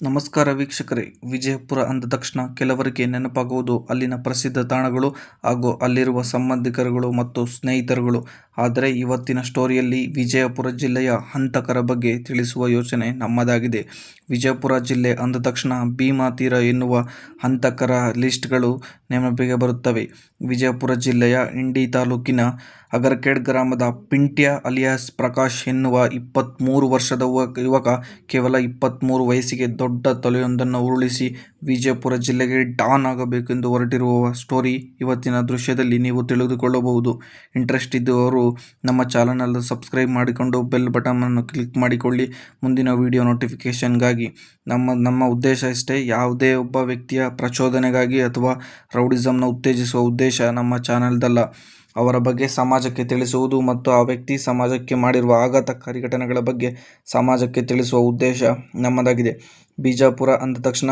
ನಮಸ್ಕಾರ ವೀಕ್ಷಕರೇ. ವಿಜಯಪುರ ಅಂದ ತಕ್ಷಣ ಕೆಲವರಿಗೆ ನೆನಪಾಗುವುದು ಅಲ್ಲಿನ ಪ್ರಸಿದ್ಧ ತಾಣಗಳು ಹಾಗೂ ಅಲ್ಲಿರುವ ಸಂಬಂಧಿಕರುಗಳು ಮತ್ತು ಸ್ನೇಹಿತರುಗಳು. ಆದರೆ ಇವತ್ತಿನ ಸ್ಟೋರಿಯಲ್ಲಿ ವಿಜಯಪುರ ಜಿಲ್ಲೆಯ ಹಂತಕರ ಬಗ್ಗೆ ತಿಳಿಸುವ ಯೋಚನೆ ನಮ್ಮದಾಗಿದೆ. ವಿಜಯಪುರ ಜಿಲ್ಲೆ ಅಂದ ತಕ್ಷಣ ಭೀಮಾ ತೀರ ಎನ್ನುವ ಹಂತಕರ ಲಿಸ್ಟ್ಗಳು ನೆನಪಿಗೆ ಬರುತ್ತವೆ. ವಿಜಯಪುರ ಜಿಲ್ಲೆಯ ಇಂಡಿ ತಾಲೂಕಿನ ಅಗರಖೇಡ್ ಗ್ರಾಮದ ಪಿಂಟ್ಯ ಅಲಿಯಾಸ್ ಪ್ರಕಾಶ್ ಎನ್ನುವ 23 ವರ್ಷದ ಯುವಕ ಕೇವಲ 23 ವಯಸ್ಸಿಗೆ ದೊಡ್ಡ ತಲೆಯೊಂದನ್ನು ಉರುಳಿಸಿ ವಿಜಯಪುರ ಜಿಲ್ಲೆಗೆ ಡಾನ್ ಆಗಬೇಕೆಂದು ಹೊರಟಿರುವ ಸ್ಟೋರಿ ಇವತ್ತಿನ ದೃಶ್ಯದಲ್ಲಿ ನೀವು ತಿಳಿದುಕೊಳ್ಳಬಹುದು. ಇಂಟ್ರೆಸ್ಟ್ ಇದ್ದವರು ನಮ್ಮ ಚಾನಲ್ ಸಬ್ಸ್ಕ್ರೈಬ್ ಮಾಡಿಕೊಂಡು ಬೆಲ್ ಬಟನ್ ಅನ್ನು ಕ್ಲಿಕ್ ಮಾಡಿಕೊಳ್ಳಿ ಮುಂದಿನ ವಿಡಿಯೋ ನೋಟಿಫಿಕೇಶನ್ಗಾಗಿ. ನಮ್ಮ ಉದ್ದೇಶ ಇಷ್ಟೇ, ಯಾವುದೇ ಒಬ್ಬ ವ್ಯಕ್ತಿಯ ಪ್ರಚೋದನೆಗಾಗಿ ಅಥವಾ ರೌಡಿಸಂನ ಉತ್ತೇಜಿಸುವ ಉದ್ದೇಶ ನಮ್ಮ ಚಾನಲ್ದಲ್ಲ. ಅವರ ಬಗ್ಗೆ ಸಮಾಜಕ್ಕೆ ತಿಳಿಸುವುದು ಮತ್ತು ಆ ವ್ಯಕ್ತಿ ಸಮಾಜಕ್ಕೆ ಮಾಡಿರುವ ಆಘಾತಕಾರಿ ಘಟನೆಗಳ ಬಗ್ಗೆ ಸಮಾಜಕ್ಕೆ ತಿಳಿಸುವ ಉದ್ದೇಶ ನಮ್ಮದಾಗಿದೆ. ಬಿಜಾಪುರ ಅಂದ ತಕ್ಷಣ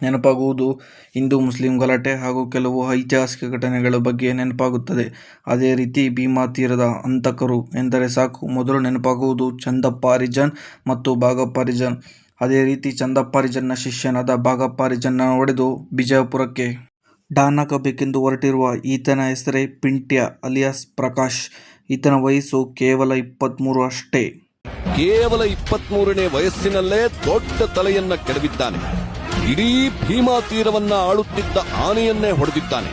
ನೆನಪಾಗುವುದು ಹಿಂದೂ ಮುಸ್ಲಿಂ ಗಲಾಟೆ ಹಾಗೂ ಕೆಲವು ಐತಿಹಾಸಿಕ ಘಟನೆಗಳ ಬಗ್ಗೆ ನೆನಪಾಗುತ್ತದೆ. ಅದೇ ರೀತಿ ಭೀಮಾ ತೀರದ ಹಂತಕರು ಎಂದರೆ ಸಾಕು ಮೊದಲು ನೆನಪಾಗುವುದು ಚಂದಪ್ಪ ಹರಿಜನ್ ಮತ್ತು ಭಾಗಪ್ಪ ಹರಿಜನ್. ಅದೇ ರೀತಿ ಚಂದಪ್ಪ ಹರಿಜನ್ನ ಶಿಷ್ಯನಾದ ಭಾಗಪ್ಪ ಹರಿಜನ್ನ ಹೊಡೆದು ಬಿಜಾಪುರಕ್ಕೆ ಡಾನ್ ಆಗಬೇಕೆಂದು ಹೊರಟಿರುವ ಈತನ ಹೆಸರೇ ಪಿಂಟ್ಯ ಅಲಿಯಾಸ್ ಪ್ರಕಾಶ್. ಈತನ ವಯಸ್ಸು ಕೇವಲ 23 ಅಷ್ಟೇ. ಕೇವಲ 23ನೇ ವಯಸ್ಸಿನಲ್ಲೇ ದೊಡ್ಡ ತಲೆಯನ್ನ ಕೆಡವಿದ್ದಾನೆ. ಇಡೀ ಭೀಮಾ ತೀರವನ್ನ ಆಳುತ್ತಿದ್ದ ಆನೆಯನ್ನೇ ಹೊಡೆದಿದ್ದಾನೆ.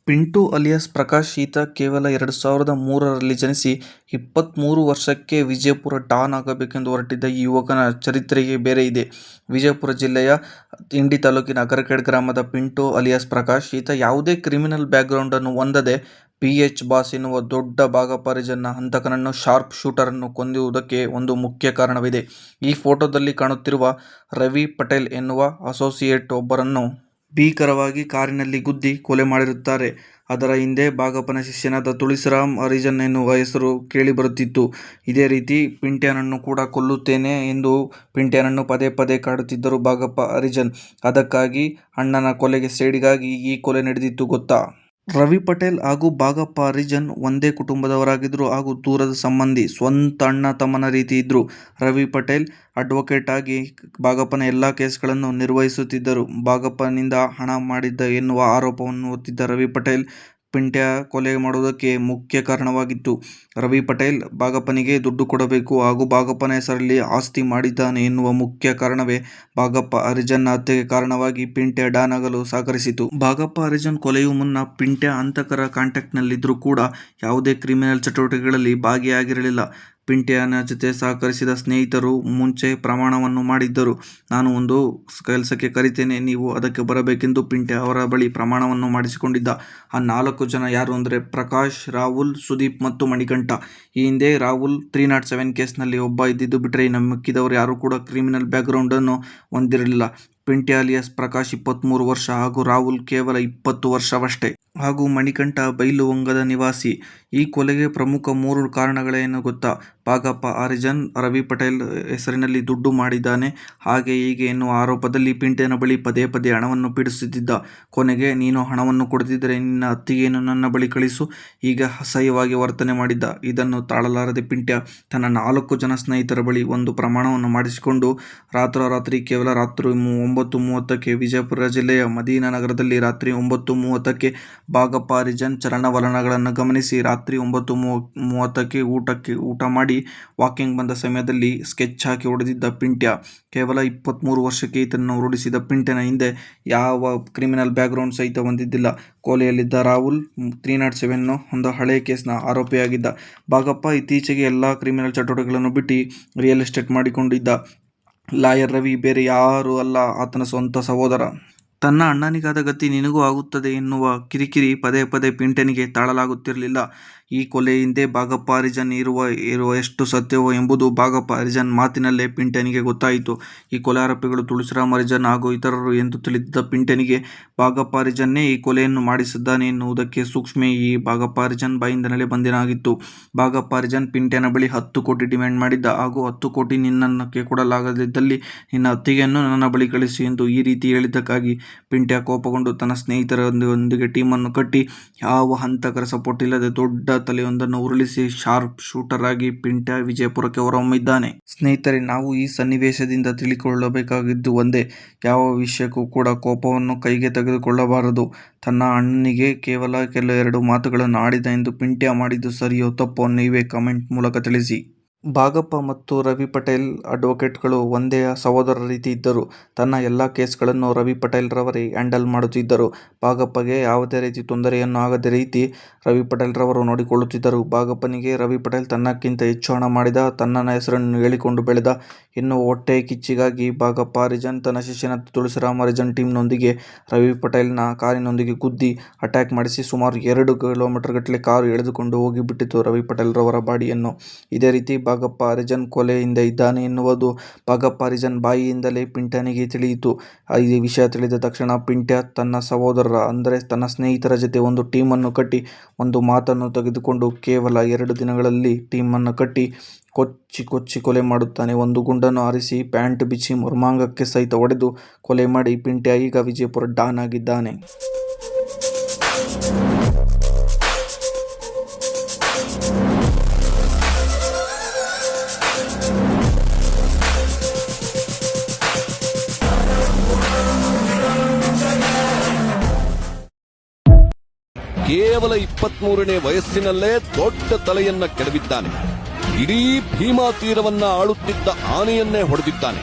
ಪಿಂಟು ಅಲಿಯಾಸ್ ಪ್ರಕಾಶ್ ಈತ ಕೇವಲ 2003ರಲ್ಲಿ ಜನಿಸಿ 23 ವರ್ಷಕ್ಕೆ ವಿಜಯಪುರ ಡಾನ್ ಆಗಬೇಕೆಂದು ಹೊರಟಿದ್ದ ಈ ಯುವಕನ ಚರಿತ್ರೆಗೆ ಬೇರೆ ಇದೆ. ವಿಜಯಪುರ ಜಿಲ್ಲೆಯ ಇಂಡಿ ತಾಲೂಕಿನ ಅಗರಖೇಡ್ ಗ್ರಾಮದ ಪಿಂಟು ಅಲಿಯಾಸ್ ಪ್ರಕಾಶ್ ಈತ ಯಾವುದೇ ಕ್ರಿಮಿನಲ್ ಬ್ಯಾಕ್ಗ್ರೌಂಡ್ ಅನ್ನು ಹೊಂದದೆ PH ಬಾಸ್ ಎನ್ನುವ ದೊಡ್ಡ ಭಾಗಪ್ಪ ಹರಿಜನ್ನ ಹಂತಕನನ್ನು ಶಾರ್ಪ್ ಶೂಟರ್ ಅನ್ನು ಕೊಂದಿರುವುದಕ್ಕೆ ಒಂದು ಮುಖ್ಯ ಕಾರಣವಿದೆ. ಈ ಫೋಟೋದಲ್ಲಿ ಕಾಣುತ್ತಿರುವ ರವಿ ಪಟೇಲ್ ಎನ್ನುವ ಅಸೋಸಿಯೇಟ್ ಒಬ್ಬರನ್ನು ಭೀಕರವಾಗಿ ಕಾರಿನಲ್ಲಿ ಗುದ್ದಿ ಕೊಲೆ ಮಾಡಿರುತ್ತಾರೆ. ಅದರ ಹಿಂದೆ ಭಾಗಪ್ಪನ ಶಿಷ್ಯನಾದ ತುಳಸಿರಾಮ್ ಹರಿಜನ್ ಎನ್ನುವ ಹೆಸರು ಕೇಳಿಬರುತ್ತಿತ್ತು. ಇದೇ ರೀತಿ ಪಿಂಟ್ಯನನ್ನು ಕೂಡ ಕೊಲ್ಲುತ್ತೇನೆ ಎಂದು ಪಿಂಟ್ಯನನ್ನು ಪದೇ ಪದೇ ಕಾಡುತ್ತಿದ್ದರು ಭಾಗಪ್ಪ ಹರಿಜನ್. ಅದಕ್ಕಾಗಿ ಅಣ್ಣನ ಕೊಲೆಗೆ ಸೇಡಿಗಾಗಿ ಈ ಕೊಲೆ ನಡೆದಿತ್ತು ಗೊತ್ತಾ. ರವಿ ಪಟೇಲ್ ಹಾಗೂ ಭಾಗಪ್ಪ ಹರಿಜನ್ ಒಂದೇ ಕುಟುಂಬದವರಾಗಿದ್ದರು ಹಾಗೂ ದೂರದ ಸಂಬಂಧಿ, ಸ್ವಂತ ಅಣ್ಣ ತಮ್ಮನ ರೀತಿ ಇದ್ರು. ರವಿ ಪಟೇಲ್ ಅಡ್ವೊಕೇಟ್ ಆಗಿ ಭಾಗಪ್ಪನ ಎಲ್ಲ ಕೇಸ್ಗಳನ್ನು ನಿರ್ವಹಿಸುತ್ತಿದ್ದರು. ಭಾಗಪ್ಪನಿಂದ ಹಣ ಮಾಡಿದ್ದ ಎನ್ನುವ ಆರೋಪವನ್ನು ಹೊತ್ತಿದ್ದ ರವಿ ಪಟೇಲ್ ಪಿಂಟ್ಯ ಕೊಲೆ ಮಾಡುವುದಕ್ಕೆ ಮುಖ್ಯ ಕಾರಣವಾಗಿತ್ತು. ರವಿ ಪಟೇಲ್ ಭಾಗಪ್ಪನಿಗೆ ದುಡ್ಡು ಕೊಡಬೇಕು ಹಾಗೂ ಭಾಗಪ್ಪನ ಹೆಸರಲ್ಲಿ ಆಸ್ತಿ ಮಾಡಿದ್ದಾನೆ ಎನ್ನುವ ಮುಖ್ಯ ಕಾರಣವೇ ಭಾಗಪ್ಪ ಹರಿಜನ್ನ ಹತ್ಯೆಗೆ ಕಾರಣವಾಗಿ ಪಿಂಟ್ಯ ಡಾನ್ ಆಗಲು ಸಹಕರಿಸಿತು. ಭಾಗಪ್ಪ ಹರಿಜನ್ ಕೊಲೆಯೂ ಮುನ್ನ ಪಿಂಟ್ಯ ಹಂತಕರ ಕಾಂಟ್ಯಾಕ್ಟ್ನಲ್ಲಿದ್ದರೂ ಕೂಡ ಯಾವುದೇ ಕ್ರಿಮಿನಲ್ ಚಟುವಟಿಕೆಗಳಲ್ಲಿ ಭಾಗಿಯಾಗಿರಲಿಲ್ಲ. ಪಿಂಟ್ಯನ ಜೊತೆ ಸಹಕರಿಸಿದ ಸ್ನೇಹಿತರು ಮುಂಚೆ ಪ್ರಮಾಣವನ್ನು ಮಾಡಿದ್ದರು. ನಾನು ಒಂದು ಕೆಲಸಕ್ಕೆ ಕರಿತೇನೆ, ನೀವು ಅದಕ್ಕೆ ಬರಬೇಕೆಂದು ಪಿಂಟ್ಯ ಅವರ ಬಳಿ ಪ್ರಮಾಣವನ್ನು ಮಾಡಿಸಿಕೊಂಡಿದ್ದ. ಆ 4 ಜನ ಯಾರು ಅಂದರೆ ಪ್ರಕಾಶ್, ರಾಹುಲ್, ಸುದೀಪ್ ಮತ್ತು ಮಣಿಕಂಠ. ಈ ಹಿಂದೆ ರಾಹುಲ್ 307 ಕೇಸ್ನಲ್ಲಿ ಒಬ್ಬ ಇದ್ದಿದ್ದು ಬಿಟ್ಟರೆ ಇನ್ನು ಮಿಕ್ಕಿದವರು ಯಾರೂ ಕೂಡ ಕ್ರಿಮಿನಲ್ ಬ್ಯಾಕ್ಗ್ರೌಂಡ್ ಅನ್ನು ಹೊಂದಿರಲಿಲ್ಲ. ಪಿಂಟ್ಯ ಅಲಿಯಾಸ್ ಪ್ರಕಾಶ್ 23 ವರ್ಷ ಹಾಗೂ ರಾಹುಲ್ ಕೇವಲ 20 ವರ್ಷವಷ್ಟೇ ಹಾಗೂ ಮಣಿಕಂಠ ಬೈಲುವಂಗದ ನಿವಾಸಿ. ಈ ಕೊಲೆಗೆ ಪ್ರಮುಖ 3 ಕಾರಣಗಳೇನು ಗೊತ್ತಾ. ಭಾಗಪ್ಪ ಹರಿಜನ್ ರವಿ ಪಟೇಲ್ ಹೆಸರಿನಲ್ಲಿ ದುಡ್ಡು ಮಾಡಿದ್ದಾನೆ ಹಾಗೆ ಹೀಗೆ ಎನ್ನುವ ಆರೋಪದಲ್ಲಿ ಪಿಂಟ್ಯನ ಬಳಿ ಪದೇ ಪದೇ ಹಣವನ್ನು ಪೀಡಿಸುತ್ತಿದ್ದ. ಕೊನೆಗೆ ನೀನು ಹಣವನ್ನು ಕೊಡದಿದ್ದರೆ ನಿನ್ನ ಅತ್ತಿಗೆಯನ್ನು ನನ್ನ ಬಳಿ ಕಳಿಸು, ಹೀಗೆ ಅಸಹ್ಯವಾಗಿ ವರ್ತನೆ ಮಾಡಿದ್ದ. ಇದನ್ನು ತಾಳಲಾರದೆ ಪಿಂಟ್ಯ ತನ್ನ 4 ಜನ ಸ್ನೇಹಿತರ ಬಳಿ ಒಂದು ಪ್ರಮಾಣವನ್ನು ಮಾಡಿಸಿಕೊಂಡು ರಾತ್ರೋರಾತ್ರಿ ಕೇವಲ ರಾತ್ರಿ 9:30ಕ್ಕೆ ವಿಜಯಪುರ ಜಿಲ್ಲೆಯ ಮದೀನಾ ನಗರದಲ್ಲಿ ರಾತ್ರಿ 9:30ಕ್ಕೆ ಭಾಗಪ್ಪ ಹರಿಜನ್ ಚಲನವಲನಗಳನ್ನು ಗಮನಿಸಿ ರಾತ್ರಿ 9:30ಕ್ಕೆ ಊಟ ಮಾಡಿ ವಾಕಿಂಗ್ ಬಂದ ಸಮಯದಲ್ಲಿ ಸ್ಕೆಚ್ ಹಾಕಿ ಹೊಡೆದಿದ್ದ ಪಿಂಟ್ಯ. ಕೇವಲ 23 ವರ್ಷಕ್ಕೆ ಈತನನ್ನು ಉರುಳಿಸಿದ ಪಿಂಟ್ಯನ ಹಿಂದೆ ಯಾವ ಕ್ರಿಮಿನಲ್ ಬ್ಯಾಕ್ಗ್ರೌಂಡ್ ಸಹಿತ ಹೊಂದಿದ್ದಿಲ್ಲ. ಕೊಲೆಯಲ್ಲಿದ್ದ ರಾಹುಲ್ 307 ಒಂದು ಹಳೆ ಕೇಸ್ನ ಆರೋಪಿಯಾಗಿದ್ದ. ಭಾಗಪ್ಪ ಇತ್ತೀಚೆಗೆ ಎಲ್ಲ ಕ್ರಿಮಿನಲ್ ಚಟುವಟಿಕೆಗಳನ್ನು ಬಿಟ್ಟು ರಿಯಲ್ ಎಸ್ಟೇಟ್ ಮಾಡಿಕೊಂಡಿದ್ದ. ಲಾಯರ್ ರವಿ ಬೇರೆ ಯಾರೂ ಅಲ್ಲ, ಆತನ ಸ್ವಂತ ಸಹೋದರ. ತನ್ನ ಅಣ್ಣನಿಗಾದ ಗತಿ ನಿನಗೂ ಆಗುತ್ತದೆ ಎನ್ನುವ ಕಿರಿಕಿರಿ ಪದೇ ಪದೇ ಪಿಂಟ್ಯನಿಗೆ ತಾಳಲಾಗುತ್ತಿರಲಿಲ್ಲ. ಈ ಕೊಲೆ ಹಿಂದೆ ಭಾಗಪ್ಪ ಹರಿಜನ್ ಇರುವ ಎಷ್ಟು ಸತ್ಯವೋ ಎಂಬುದು ಭಾಗಪ್ಪ ಹರಿಜನ್ ಮಾತಿನಲ್ಲೇ ಪಿಂಟ್ಯನಿಗೆ ಗೊತ್ತಾಯಿತು. ಈ ಕೊಲೆ ಆರೋಪಿಗಳು ತುಳಸಿರಾಮ್ ಹರಿಜನ್ ಹಾಗೂ ಇತರರು ಎಂದು ತಿಳಿದಿದ್ದ ಪಿಂಟ್ಯನಿಗೆ ಭಾಗಪ್ಪ ಹರಿಜನ್ನೇ ಈ ಕೊಲೆಯನ್ನು ಮಾಡಿಸಿದ್ದಾನೆ ಎನ್ನುವುದಕ್ಕೆ ಸೂಕ್ಷ್ಮ ಈ ಭಾಗಪ್ಪ ಹರಿಜನ್ ಬಾಯಿಂದಲೇ ಬಂದಿನಾಗಿತ್ತು. ಭಾಗಪ್ಪ ಹರಿಜನ್ ಪಿಂಟ್ಯನ ಬಳಿ 10 ಕೋಟಿ ಡಿಮ್ಯಾಂಡ್ ಮಾಡಿದ್ದ ಹಾಗೂ 10 ಕೋಟಿ ನಿನ್ನಕ್ಕೆ ಕೊಡಲಾಗದಿದ್ದಲ್ಲಿ ನಿನ್ನ ಅತ್ತಿಗೆಯನ್ನು ನನ್ನ ಬಳಿ ಕಳಿಸು ಎಂದು ಈ ರೀತಿ ಹೇಳಿದ್ದಕ್ಕಾಗಿ ಪಿಂಟ್ಯ ಕೋಪಗೊಂಡು ತನ್ನ ಸ್ನೇಹಿತರೊಂದಿಗೆ ಟೀಮನ್ನು ಕಟ್ಟಿ ಯಾವ ಹಂತಕರ ಸಪೋರ್ಟ್ ಇಲ್ಲದೆ ದೊಡ್ಡ ತಲೆಯೊಂದನ್ನು ಉರುಳಿಸಿ ಶಾರ್ಪ್ ಶೂಟರ್ ಆಗಿ ಪಿಂಟ್ಯ ವಿಜಯಪುರಕ್ಕೆ ಹೊರಹೊಮ್ಮಿದ್ದಾನೆ. ಸ್ನೇಹಿತರೆ, ನಾವು ಈ ಸನ್ನಿವೇಶದಿಂದ ತಿಳಿದುಕೊಳ್ಳಬೇಕಾಗಿದ್ದು ಒಂದೇ: ಯಾವ ವಿಷಯಕ್ಕೂ ಕೂಡ ಕೋಪವನ್ನು ಕೈಗೆ ತೆಗೆದುಕೊಳ್ಳಬಾರದು. ತನ್ನ ಅಣ್ಣನಿಗೆ ಕೇವಲ ಎರಡು ಮಾತುಗಳನ್ನು ಆಡಿದ ಎಂದು ಪಿಂಟ್ಯ ಮಾಡಿದ್ದು ಸರಿಯೋ ತಪ್ಪೋ ನೀವೇ ಕಮೆಂಟ್ ಮೂಲಕ ತಿಳಿಸಿ. ಭಾಗಪ್ಪ ಮತ್ತು ರವಿ ಪಟೇಲ್ ಅಡ್ವೊಕೇಟ್ಗಳು ಒಂದೇ ಸಹೋದರ ರೀತಿ ಇದ್ದರು. ತನ್ನ ಎಲ್ಲ ಕೇಸ್ಗಳನ್ನು ರವಿ ಪಟೇಲ್ ರವರೇ ಹ್ಯಾಂಡಲ್ ಮಾಡುತ್ತಿದ್ದರು. ಭಾಗಪ್ಪಗೆ ಯಾವುದೇ ರೀತಿ ತೊಂದರೆಯನ್ನು ಆಗದ ರೀತಿ ರವಿ ಪಟೇಲ್ ರವರು ನೋಡಿಕೊಳ್ಳುತ್ತಿದ್ದರು. ಭಾಗಪ್ಪನಿಗೆ ರವಿ ಪಟೇಲ್ ತನ್ನಕ್ಕಿಂತ ಹೆಚ್ಚು ಹಣ ಮಾಡಿದ, ತನ್ನ ಹೆಸರನ್ನು ಹೇಳಿಕೊಂಡು ಬೆಳೆದ ಎನ್ನುವ ಹೊಟ್ಟೆ ಕಿಚ್ಚಿಗಾಗಿ ಭಾಗಪ್ಪ ಹರಿಜನ್ ತನ್ನ ಶಿಷ್ಯನಾದ ತುಳಸಿರಾಮ್ ಹರಿಜನ್ ಟೀಮ್ನೊಂದಿಗೆ ರವಿ ಪಟೇಲ್ನ ಕಾರಿನೊಂದಿಗೆ ಗುದ್ದಿ ಅಟ್ಯಾಕ್ ಮಾಡಿಸಿ ಸುಮಾರು 2 ಕಿಲೋಮೀಟರ್ಗಟ್ಟಲೆ ಕಾರು ಎಳೆದುಕೊಂಡು ಹೋಗಿಬಿಟ್ಟಿತು ರವಿ ಪಟೇಲ್ ರವರ ಬಾಡಿಯನ್ನು. ಇದೇ ರೀತಿ ಭಾಗಪ್ಪ ಹರಿಜನ್ ಕೊಲೆ ಹಿಂದೆ ಇದ್ದಾನೆ ಎನ್ನುವುದು ಭಾಗಪ್ಪ ಹರಿಜನ್ ಬಾಯಿಯಿಂದಲೇ ಪಿಂಟ್ಯನಿಗೆ ತಿಳಿಯಿತು. ಈ ವಿಷಯ ತಿಳಿದ ತಕ್ಷಣ ಪಿಂಟ್ಯ ತನ್ನ ಸಹೋದರರ ಅಂದರೆ ತನ್ನ ಸ್ನೇಹಿತರ ಜೊತೆ ಒಂದು ಟೀಮನ್ನು ಕಟ್ಟಿ, ಒಂದು ಮಾತನ್ನು ತೆಗೆದುಕೊಂಡು ಕೇವಲ 2 ದಿನಗಳಲ್ಲಿ ಟೀಮನ್ನು ಕಟ್ಟಿ ಕೊಚ್ಚಿ ಕೊಲೆ ಮಾಡುತ್ತಾನೆ. ಒಂದು ಗುಂಡನ್ನು ಹಾರಿಸಿ ಪ್ಯಾಂಟ್ ಬಿಚ್ಚಿ ಮರ್ಮಾಂಗಕ್ಕೆ ಸಹಿತ ಹೊಡೆದು ಕೊಲೆ ಮಾಡಿ ಪಿಂಟ್ಯ ಈಗ ವಿಜಯಪುರ ಡಾನ್ ಆಗಿದ್ದಾನೆ. ಕೇವಲ 23ನೇ ವಯಸ್ಸಿನಲ್ಲೇ ದೊಡ್ಡ ತಲೆಯನ್ನ ಕೆಡವಿದ್ದಾನೆ. ಇಡೀ ಭೀಮಾ ತೀರವನ್ನ ಆಳುತ್ತಿದ್ದ ಆನೆಯನ್ನೇ ಹೊಡೆದಿದ್ದಾನೆ.